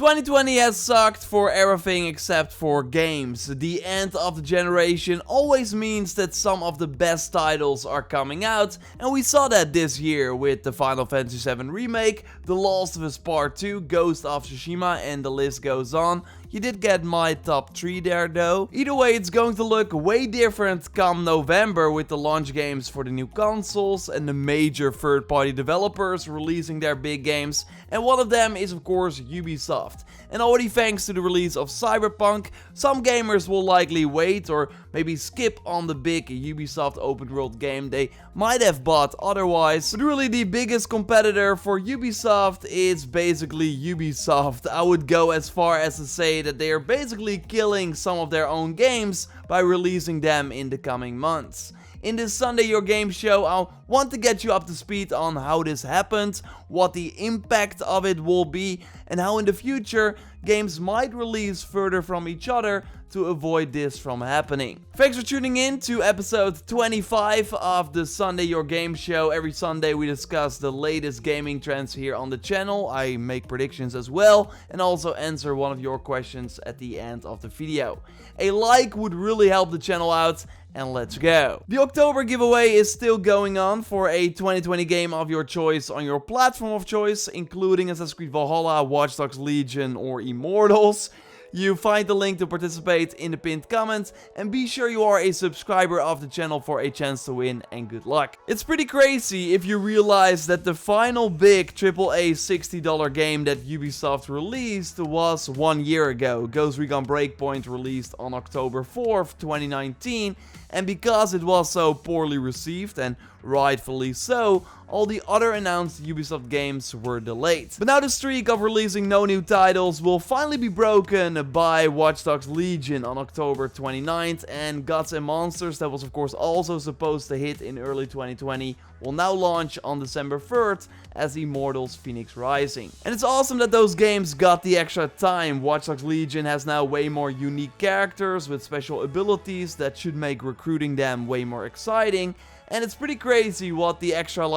2020 has sucked for everything except for games. The end of the generation always means that some of the best titles are coming out, and we saw that this year with the Final Fantasy VII Remake, The Last of Us Part 2, Ghost of Tsushima, and the list goes on. You did get my top 3 there though. Either way, it's going to look way different come November with the launch games for the new consoles and the major third-party developers releasing their big games. And one of them is of course Ubisoft. And already thanks to the release of Cyberpunk, some gamers will likely wait or maybe skip on the big Ubisoft open world game they might have bought otherwise. But really the biggest competitor for Ubisoft is basically Ubisoft. I would go as far as to say that they are basically killing some of their own games by releasing them in the coming months. In this Sunday Your Game show, I want to get you up to speed on how this happened, what the impact of it will be, and how in the future games might release further from each other to avoid this from happening. Thanks for tuning in to episode 25 of the Sunday Your Game show. Every Sunday we discuss the latest gaming trends here on the channel. I make predictions as well and also answer one of your questions at the end of the video. A like would really help the channel out. And let's go. The October giveaway is still going on for a 2020 game of your choice on your platform of choice, including Assassin's Creed Valhalla, Watch Dogs Legion, or Immortals. You find the link to participate in the pinned comment, and be sure you are a subscriber of the channel for a chance to win, and good luck. It's pretty crazy if you realize that the final big AAA $60 game that Ubisoft released was 1 year ago. Ghost Recon Breakpoint released on October 4th, 2019, and because it was so poorly received, and rightfully so, all the other announced Ubisoft games were delayed. But now the streak of releasing no new titles will finally be broken by Watch Dogs Legion on October 29th, and Gods and Monsters, that was of course also supposed to hit in early 2020, will now launch on December 3rd as Immortals Fenyx Rising. And it's awesome that those games got the extra time. Watch Dogs Legion has now way more unique characters with special abilities that should make recruiting them way more exciting. And it's pretty crazy what the extra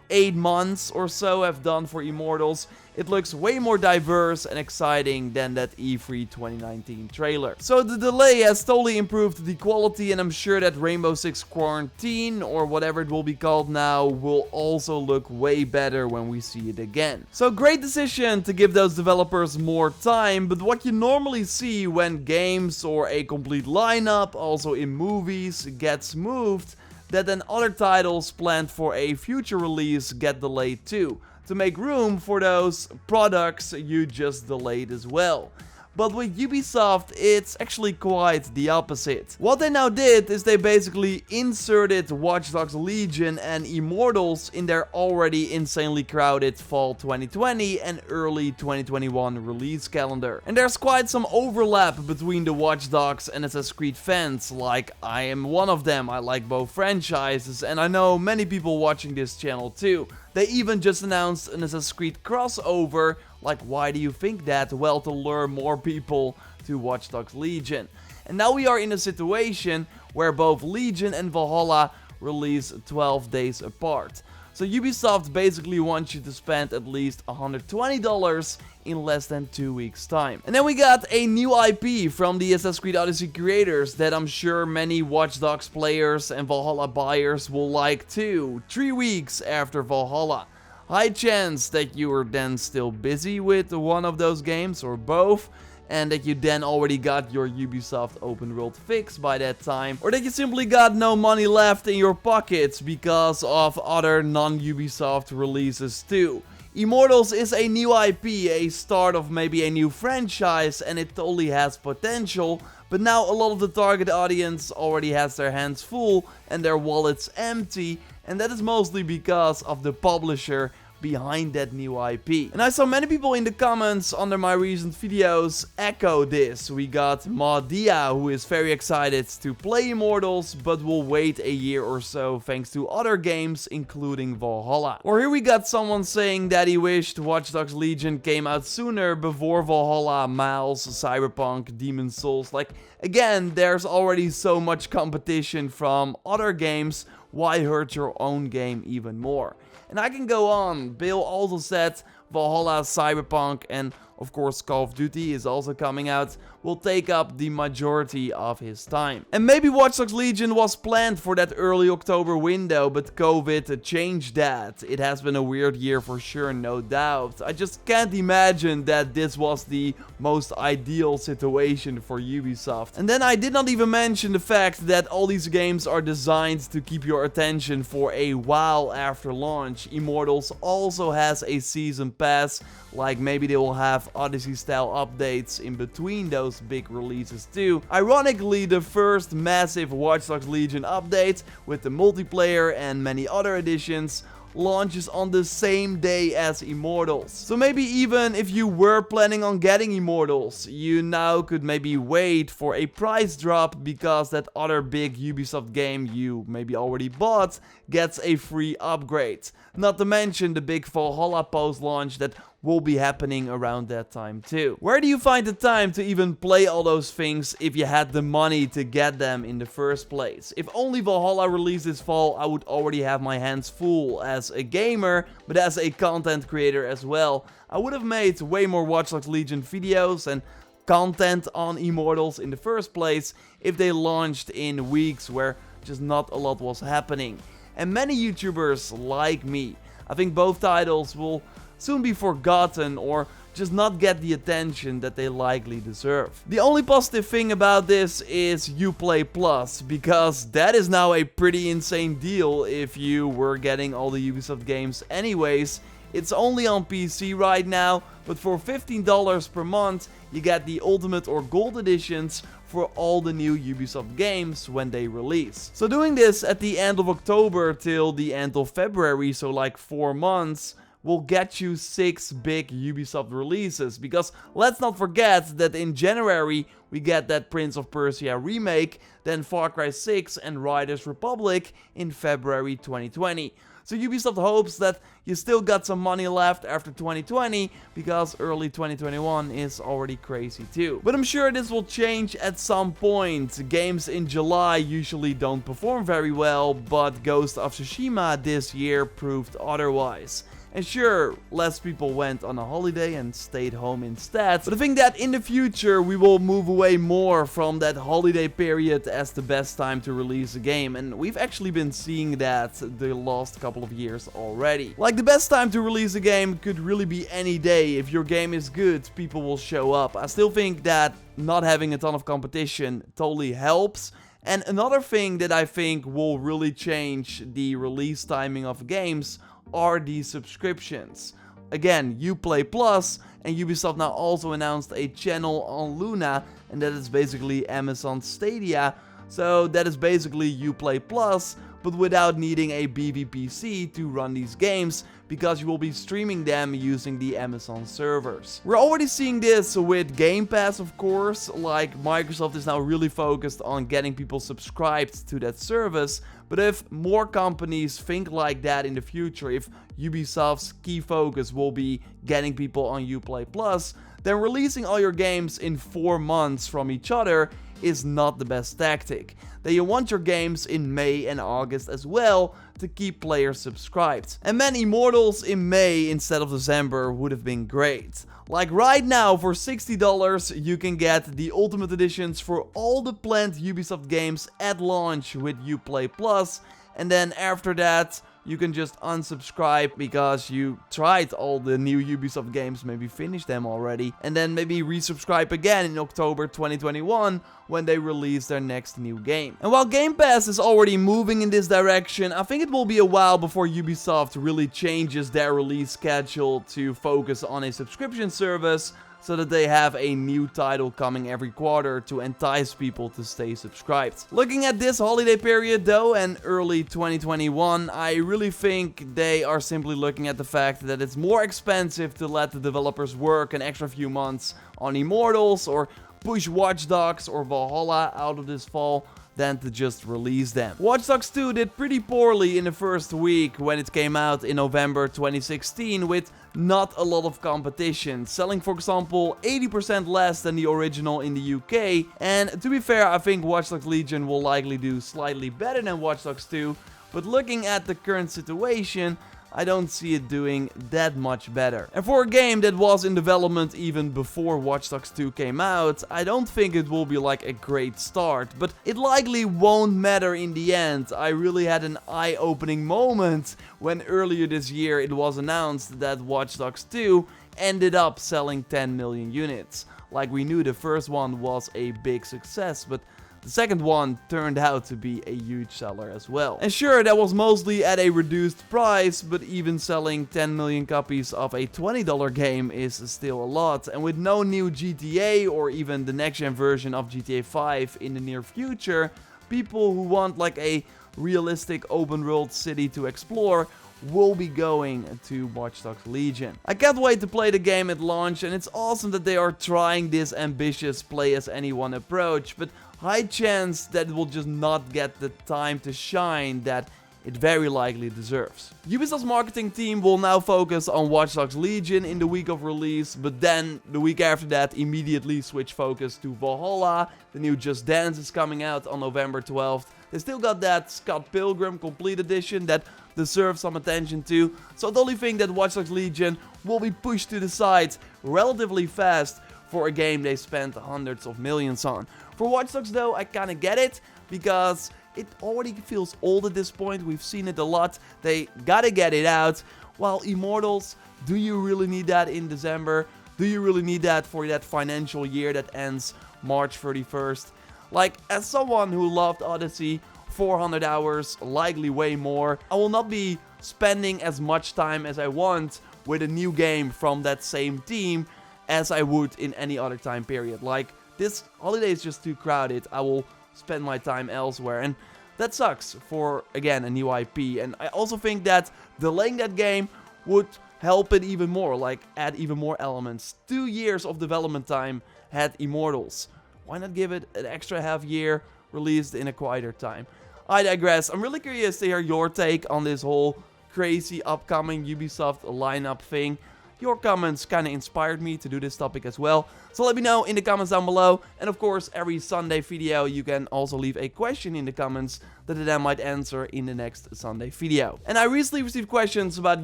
8 months or so have done for Immortals. It looks way more diverse and exciting than that E3 2019 trailer. So the delay has totally improved the quality, and I'm sure that Rainbow Six Quarantine, or whatever it will be called now, will also look way better when we see it again. So great decision to give those developers more time, but what you normally see when games or a complete lineup, also in movies, gets moved, that then other titles planned for a future release get delayed too, to make room for those products you just delayed as well. But with Ubisoft, it's actually quite the opposite. What they now did is they basically inserted Watch Dogs Legion and Immortals in their already insanely crowded fall 2020 and early 2021 release calendar. And there's quite some overlap between the Watch Dogs and Assassin's Creed fans, like I am one of them. I like both franchises, and I know many people watching this channel too. They even just announced an Assassin's Creed crossover. Like, why do you think that? Well, to lure more people to Watch Dogs Legion. And now we are in a situation where both Legion and Valhalla release 12 days apart. So Ubisoft basically wants you to spend at least $120 in less than 2 weeks time. And then we got a new IP from the Assassin's Creed Odyssey creators that I'm sure many Watch Dogs players and Valhalla buyers will like too. 3 weeks after Valhalla. High chance that you are then still busy with one of those games or both, and that you then already got your Ubisoft open world fix by that time, or that you simply got no money left in your pockets because of other non-Ubisoft releases too. Immortals is a new IP, a start of maybe a new franchise, and it totally has potential, but now a lot of the target audience already has their hands full and their wallets empty, and that is mostly because of the publisher behind that new IP. And I saw many people in the comments under my recent videos echo this. We got Madia, who is very excited to play Immortals, but will wait a year or so thanks to other games, including Valhalla. Or here we got someone saying that he wished Watch Dogs Legion came out sooner before Valhalla, Miles, Cyberpunk, Demon's Souls. Like, again, there's already so much competition from other games. Why hurt your own game even more? And I can go on. Bill also said Valhalla, Cyberpunk, and of course Call of Duty is also coming out, will take up the majority of his time. And maybe Watch Dogs Legion was planned for that early October window, but COVID changed that. It has been a weird year for sure, no doubt. I just can't imagine that this was the most ideal situation for Ubisoft. And then I did not even mention the fact that all these games are designed to keep your attention for a while after launch. Immortals also has a season pass, like maybe they will have Odyssey style updates in between those big releases too. Ironically, the first massive Watch Dogs Legion update with the multiplayer and many other additions launches on the same day as Immortals. So maybe even if you were planning on getting Immortals, you now could maybe wait for a price drop because that other big Ubisoft game you maybe already bought gets a free upgrade. Not to mention the big Valhalla post-launch that will be happening around that time too. Where do you find the time to even play all those things if you had the money to get them in the first place? If only Valhalla released this fall, I would already have my hands full as a gamer, but as a content creator as well. I would have made way more Watch Dogs Legion videos and content on Immortals in the first place if they launched in weeks where just not a lot was happening. And many YouTubers like me, I think both titles will soon be forgotten or just not get the attention that they likely deserve. The only positive thing about this is Uplay Plus, because that is now a pretty insane deal if you were getting all the Ubisoft games anyways. It's only on PC right now, but for $15 per month, you get the Ultimate or Gold editions for all the new Ubisoft games when they release. So doing this at the end of October till the end of February, so like 4 months, will get you 6 big Ubisoft releases, because let's not forget that in January we get that Prince of Persia remake, then Far Cry 6 and Riders Republic in February 2020. So Ubisoft hopes that you still got some money left after 2020, because early 2021 is already crazy too. But I'm sure this will change at some point. Games in July usually don't perform very well, but Ghost of Tsushima this year proved otherwise. And sure, less people went on a holiday and stayed home instead, but I think that in the future we will move away more from that holiday period as the best time to release a game, and we've actually been seeing that the last couple of years already. Like, the best time to release a game could really be any day. If your game is good, people will show up. I still think that not having a ton of competition totally helps. And another thing that I think will really change the release timing of games are the subscriptions. Again, Uplay Plus, and Ubisoft now also announced a channel on Luna, and that is basically Amazon Stadia. So that is basically Uplay Plus, but without needing a BVPC to run these games, because you will be streaming them using the Amazon servers. We're already seeing this with Game Pass, of course. Like, Microsoft is now really focused on getting people subscribed to that service. But if more companies think like that in the future, if Ubisoft's key focus will be getting people on Uplay Plus, then releasing all your games in 4 months from each other is not the best tactic. Then you want your games in May and August as well to keep players subscribed. And man, Immortals in May instead of December would have been great. Like right now, for $60, you can get the Ultimate Editions for all the planned Ubisoft games at launch with Uplay Plus, and then after that, you can just unsubscribe because you tried all the new Ubisoft games, maybe finished them already, and then maybe resubscribe again in October 2021 when they release their next new game. And while Game Pass is already moving in this direction, I think it will be a while before Ubisoft really changes their release schedule to focus on a subscription service, so that they have a new title coming every quarter to entice people to stay subscribed. Looking at this holiday period though, and early 2021, I really think they are simply looking at the fact that it's more expensive to let the developers work an extra few months on Immortals or push Watch Dogs or Valhalla out of this fall than to just release them. Watch Dogs 2 did pretty poorly in the first week when it came out in November 2016 with not a lot of competition, selling for example 80% less than the original in the UK, and to be fair, I think Watch Dogs Legion will likely do slightly better than Watch Dogs 2, but looking at the current situation, I don't see it doing that much better. And for a game that was in development even before Watch Dogs 2 came out, I don't think it will be like a great start, but it likely won't matter in the end. I really had an eye-opening moment when earlier this year it was announced that Watch Dogs 2 ended up selling 10 million units. Like, we knew the first one was a big success, but the second one turned out to be a huge seller as well. And sure, that was mostly at a reduced price, but even selling 10 million copies of a $20 game is still a lot. And with no new GTA or even the next gen version of GTA 5 in the near future, people who want like a realistic open world city to explore will be going to Watch Dogs Legion. I can't wait to play the game at launch, and it's awesome that they are trying this ambitious play as anyone approach, but high chance that it will just not get the time to shine that it very likely deserves. Ubisoft's marketing team will now focus on Watch Dogs Legion in the week of release, but then the week after that immediately switch focus to Valhalla. The new Just Dance is coming out on November 12th. They still got that Scott Pilgrim Complete Edition that deserves some attention too, so I totally think that Watch Dogs Legion will be pushed to the side relatively fast for a game they spent hundreds of millions on. For Watch Dogs though, I kinda get it, because it already feels old at this point. We've seen it a lot. They gotta get it out. While Immortals, do you really need that in December? Do you really need that for that financial year that ends March 31st? Like, as someone who loved Odyssey, 400 hours, likely way more, I will not be spending as much time as I want with a new game from that same team as I would in any other time period. Like, this holiday is just too crowded. I will spend my time elsewhere, and that sucks for, again, a new IP. And I also think that delaying that game would help it even more, like add even more elements. 2 years of development time had Immortals. Why not give it an extra half year, released in a quieter time? I digress. I'm really curious to hear your take on this whole crazy upcoming Ubisoft lineup thing. Your comments kind of inspired me to do this topic as well, so let me know in the comments down below. And of course, every Sunday video you can also leave a question in the comments that I then might answer in the next Sunday video. And I recently received questions about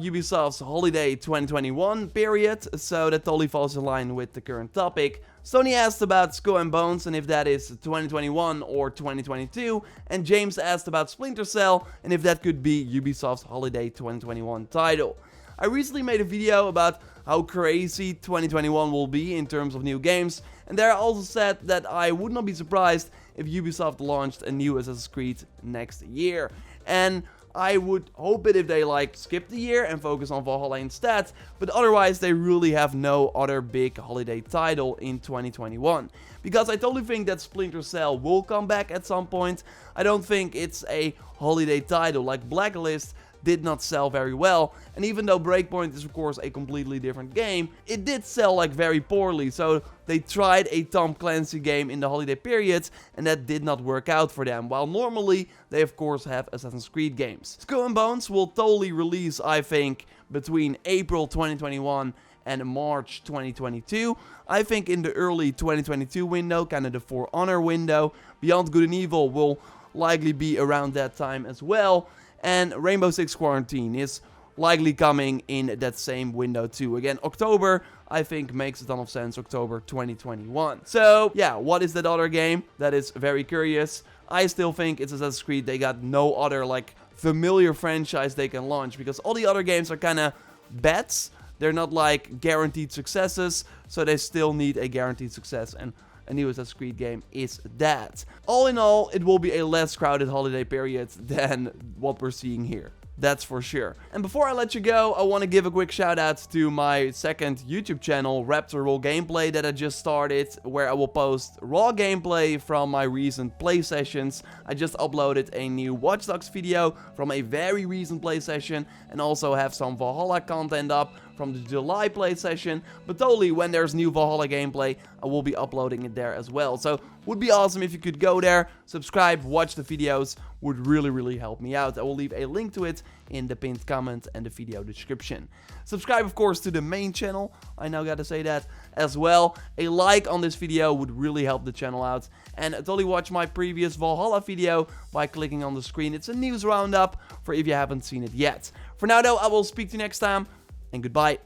Ubisoft's holiday 2021 period, so that totally falls in line with the current topic. Sony asked about Skull and Bones and if that is 2021 or 2022, and James asked about Splinter Cell and if that could be Ubisoft's holiday 2021 title. I recently made a video about how crazy 2021 will be in terms of new games, and there I also said that I would not be surprised if Ubisoft launched a new Assassin's Creed next year. And I would hope it if they like skip the year and focus on Valhalla instead, but otherwise they really have no other big holiday title in 2021. Because I totally think that Splinter Cell will come back at some point. I don't think it's a holiday title. Like, Blacklist did not sell very well, and even though Breakpoint is of course a completely different game, it did sell like very poorly, so they tried a Tom Clancy game in the holiday period and that did not work out for them, while normally they of course have Assassin's Creed games. Skull and Bones will totally release, I think, between April 2021 and March 2022. I think in the early 2022 window, kind of the For Honor window. Beyond Good and Evil will likely be around that time as well. And Rainbow Six Quarantine is likely coming in that same window too. Again, October, I think, makes a ton of sense. October 2021. So, yeah, what is that other game? That is very curious. I still think it's Assassin's Creed. They got no other, like, familiar franchise they can launch, because all the other games are kind of bets. They're not, like, guaranteed successes, so they still need a guaranteed success, and a new Assassin's Creed game is that. All in all, it will be a less crowded holiday period than what we're seeing here. That's for sure. And before I let you go, I want to give a quick shout out to my second YouTube channel, Raptor Raw Gameplay, that I just started, where I will post raw gameplay from my recent play sessions. I just uploaded a new Watch Dogs video from a very recent play session, and also have some Valhalla content up from the July play session. But totally, when there's new Valhalla gameplay, I will be uploading it there as well. So would be awesome if you could go there, subscribe, watch the videos, would really help me out. I will leave a link to it in the pinned comment and the video description. Subscribe, of course, to the main channel. I now gotta say that as well. A like on this video would really help the channel out. And totally watch my previous Valhalla video by clicking on the screen. It's a news roundup for if you haven't seen it yet. For now though, I will speak to you next time, and goodbye.